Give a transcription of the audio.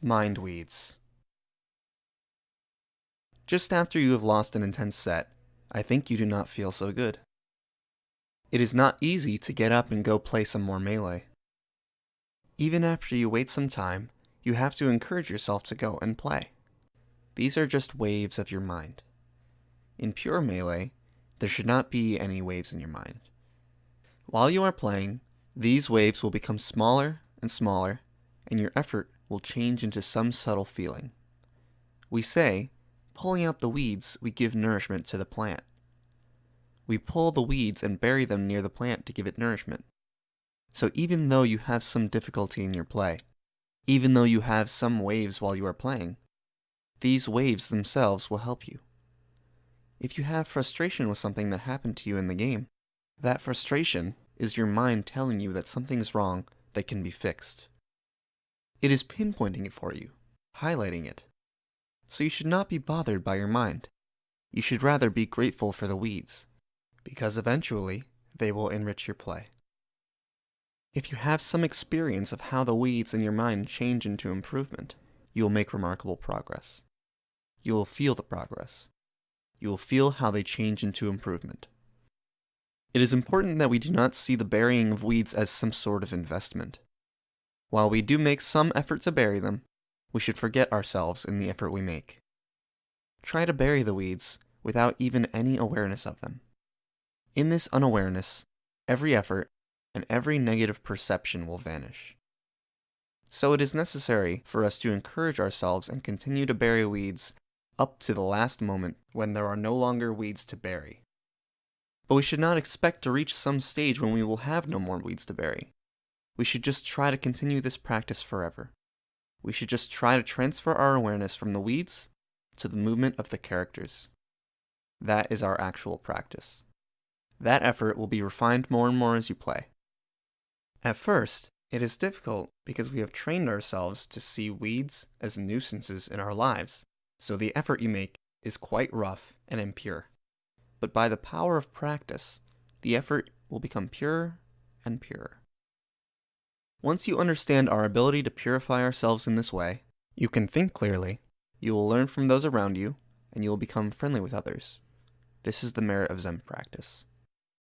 Mind weeds. Just after you have lost an intense set, I think you do not feel so good. It is not easy to get up and go play some more Melee. Even after you wait some time, you have to encourage yourself to go and play. These are just waves of your mind. In pure Melee, there should not be any waves in your mind. While you are playing, these waves will become smaller and smaller, and your effort will change into some subtle feeling. We say, pulling out the weeds, we give nourishment to the plant. We pull the weeds and bury them near the plant to give it nourishment. So even though you have some difficulty in your play, even though you have some waves while you are playing, these waves themselves will help you. If you have frustration with something that happened to you in the game, that frustration is your mind telling you that something is wrong that can be fixed. It is pinpointing it for you, highlighting it. So you should not be bothered by your mind. You should rather be grateful for the weeds, because eventually they will enrich your play. If you have some experience of how the weeds in your mind change into improvement, you will make remarkable progress. You will feel the progress. You will feel how they change into improvement. It is important that we do not see the burying of weeds as some sort of investment. While we do make some effort to bury them, we should forget ourselves in the effort we make. Try to bury the weeds without even any awareness of them. In this unawareness, every effort and every negative perception will vanish. So it is necessary for us to encourage ourselves and continue to bury weeds up to the last moment when there are no longer weeds to bury. But we should not expect to reach some stage when we will have no more weeds to bury. We should just try to continue this practice forever. We should just try to transfer our awareness from the weeds to the movement of the characters. That is our actual practice. That effort will be refined more and more as you play. At first, it is difficult because we have trained ourselves to see weeds as nuisances in our lives, so the effort you make is quite rough and impure. But by the power of practice, the effort will become purer and purer. Once you understand our ability to purify ourselves in this way, you can think clearly, you will learn from those around you, and you will become friendly with others. This is the merit of Zen practice.